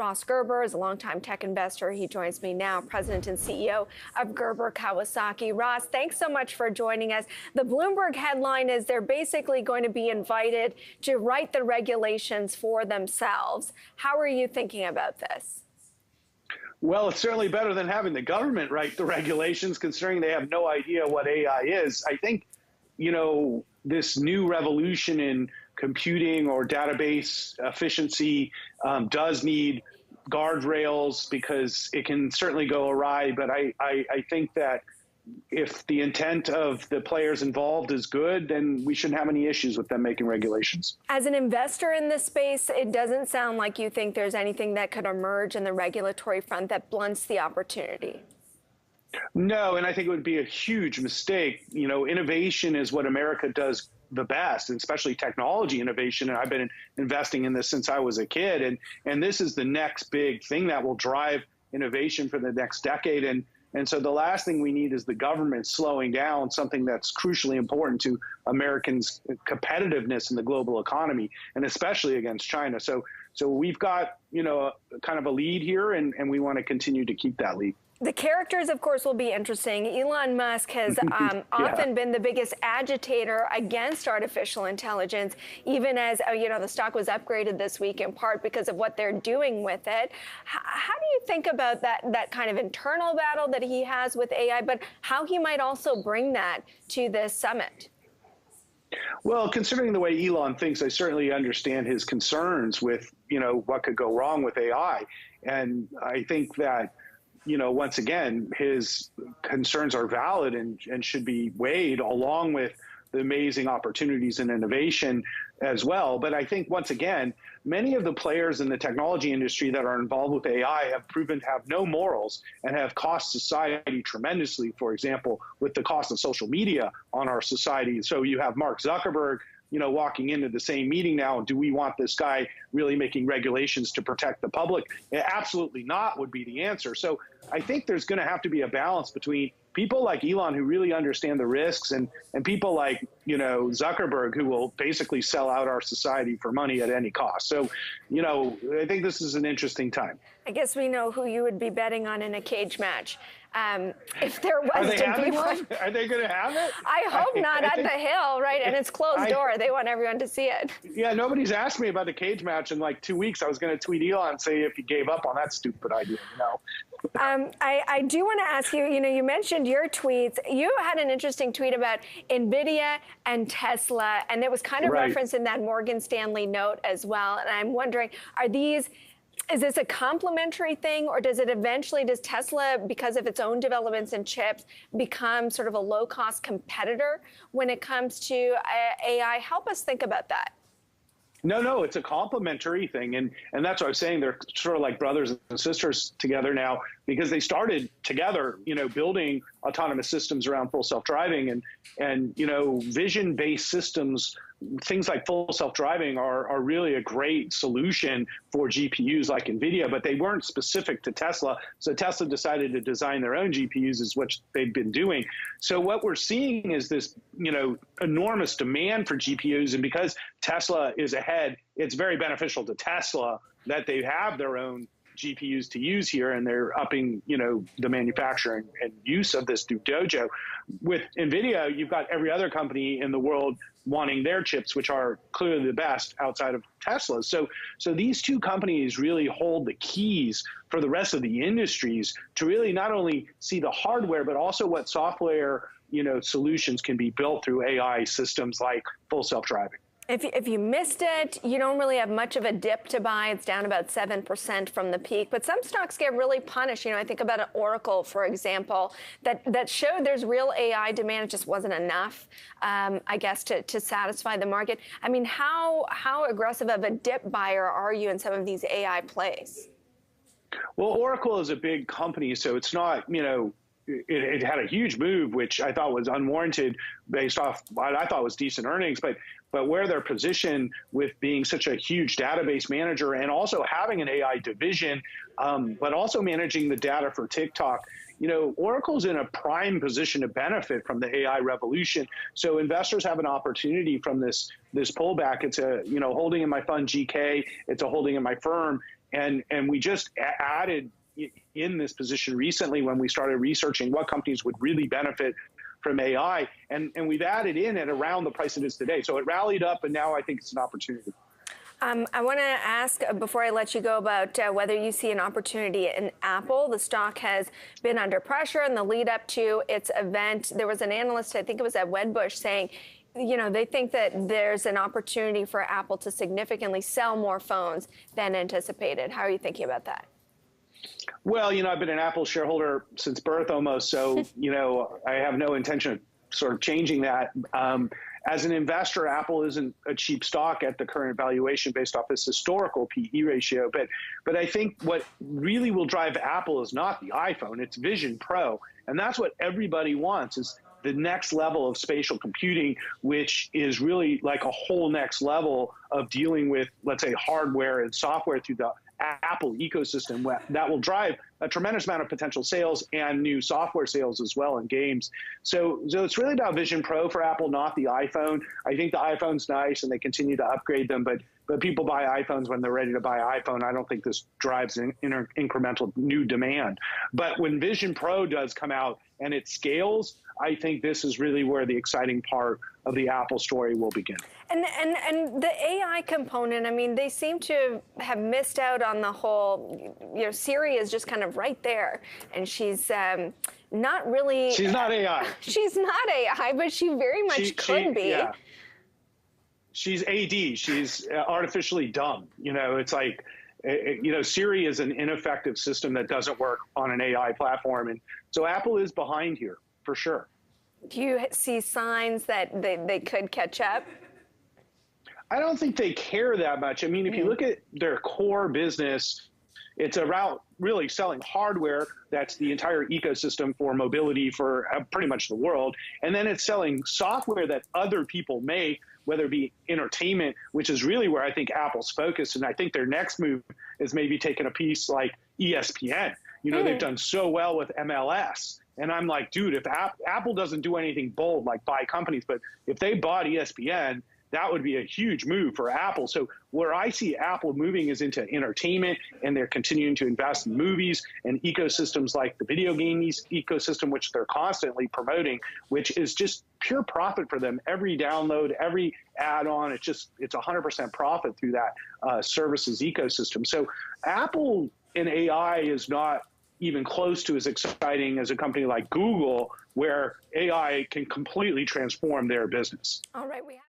Ross Gerber is a longtime tech investor. He joins me now, president and CEO of Gerber Kawasaki. Ross, thanks so much for joining us. The Bloomberg headline is they're basically going to be invited to write the regulations for themselves. How are you thinking about this? Well, it's certainly better than having the government write the regulations, considering they have no idea what AI is. I think, this new revolution in computing or database efficiency does need guardrails because it can certainly go awry. But I think that if the intent of the players involved is good, then we shouldn't have any issues with them making regulations. As an investor in this space, it doesn't sound like you think there's anything that could emerge in the regulatory front that blunts the opportunity. No, and I think it would be a huge mistake. Innovation is what America does the best, and especially technology innovation. And I've been investing in this since I was a kid. And this is the next big thing that will drive innovation for the next decade. And so the last thing we need is the government slowing down something that's crucially important to Americans' competitiveness in the global economy, and especially against China. So we've got, kind of a lead here, and we want to continue to keep that lead. The characters, of course, will be interesting. Elon Musk has often been the biggest agitator against artificial intelligence, even as, the stock was upgraded this week in part because of what they're doing with it. How do you think about that kind of internal battle that he has with AI, but how he might also bring that to this summit? Well, considering the way Elon thinks, I certainly understand his concerns with, what could go wrong with AI. And I think that, once again, his concerns are valid and should be weighed along with the amazing opportunities and innovation as well. But I think, once again, many of the players in the technology industry that are involved with AI have proven to have no morals and have cost society tremendously, for example, with the cost of social media on our society. So you have Mark Zuckerberg, walking into the same meeting now. Do we want this guy really making regulations to protect the public? Absolutely not would be the answer. So I think there's going to have to be a balance between people like Elon who really understand the risks and people like, Zuckerberg who will basically sell out our society for money at any cost. So, I think this is an interesting time. I guess we know who you would be betting on in a cage match. If there was to be one. Are they going to have it? I hope not at the Hill, right? And it's closed door. They want everyone to see it. Yeah, nobody's asked me about the cage match in like 2 weeks. I was going to tweet Elon and say if he gave up on that stupid idea, I do want to ask you, you mentioned your tweets. You had an interesting tweet about NVIDIA and Tesla, and it was kind of referenced in that Morgan Stanley note as well. And I'm wondering, is this a complementary thing, or does Tesla, because of its own developments in chips, become sort of a low-cost competitor when it comes to AI? Help us think about that. No, it's a complementary thing. And that's what I was saying. They're sort of like brothers and sisters together now because they started together, building autonomous systems around full self-driving and vision-based systems. Things like full self-driving are really a great solution for GPUs like NVIDIA, but they weren't specific to Tesla. So Tesla decided to design their own GPUs, is what they've been doing. So what we're seeing is this, enormous demand for GPUs. And because Tesla is ahead, it's very beneficial to Tesla that they have their own GPUs to use here, and they're upping, the manufacturing and use of this Duke Dojo. With NVIDIA, you've got every other company in the world wanting their chips, which are clearly the best outside of Tesla. So these two companies really hold the keys for the rest of the industries to really not only see the hardware, but also what software, solutions can be built through AI systems like full self-driving. If you missed it, you don't really have much of a dip to buy. It's down about 7% from the peak. But some stocks get really punished. I think about an Oracle, for example, that showed there's real AI demand. It just wasn't enough, I guess, to satisfy the market. I mean, how aggressive of a dip buyer are you in some of these AI plays? Well, Oracle is a big company, so it's not, it had a huge move, which I thought was unwarranted based off what I thought was decent earnings. But where they're positioned with being such a huge database manager and also having an AI division, but also managing the data for TikTok, Oracle's in a prime position to benefit from the AI revolution. So investors have an opportunity from this pullback. It's a, holding in my fund GK, it's a holding in my firm. And we just added in this position recently when we started researching what companies would really benefit from AI. And we've added in at around the price it is today. So it rallied up, and now I think it's an opportunity. I want to ask, before I let you go, about whether you see an opportunity in Apple. The stock has been under pressure in the lead up to its event. There was an analyst, I think it was at Wedbush, saying, you know, they think that there's an opportunity for Apple to significantly sell more phones than anticipated. How are you thinking about that? Well, you know, I've been an Apple shareholder since birth almost, so, you know, I have no intention of sort of changing that. As an investor, Apple isn't a cheap stock at the current valuation based off this historical PE ratio. But I think what really will drive Apple is not the iPhone, it's Vision Pro. And that's what everybody wants, is the next level of spatial computing, which is really like a whole next level of dealing with, let's say, hardware and software through the Apple ecosystem that will drive a tremendous amount of potential sales and new software sales as well in games. So it's really about Vision Pro for Apple, not the iPhone. I think the iPhone's nice and they continue to upgrade them, but people buy iPhones when they're ready to buy an iPhone. I don't think this drives incremental new demand. But when Vision Pro does come out and it scales, I think this is really where the exciting part of the Apple story will begin. And the AI component, I mean, they seem to have missed out on the whole, you know, Siri is just kind of right there. And she's not really. She's not AI. She's not AI, but she very much could be. Yeah. She's AD. She's artificially dumb. You know, it's like, you know, Siri is an ineffective system that doesn't work on an AI platform. And so Apple is behind here for sure. Do you see signs that they could catch up? I don't think they care that much. I mean, if you look at their core business, it's about really selling hardware. That's the entire ecosystem for mobility for pretty much the world. And then it's selling software that other people make, whether it be entertainment, which is really where I think Apple's focused. And I think their next move is maybe taking a piece like ESPN. You know, they've done so well with MLS. And I'm like, dude, if Apple doesn't do anything bold like buy companies, but if they bought ESPN, that would be a huge move for Apple. So where I see Apple moving is into entertainment, and they're continuing to invest in movies and ecosystems like the video game ecosystem, which they're constantly promoting, which is just pure profit for them. Every download, every add-on, it's 100% profit through that services ecosystem. So Apple in AI is not even close to as exciting as a company like Google, where AI can completely transform their business. All right.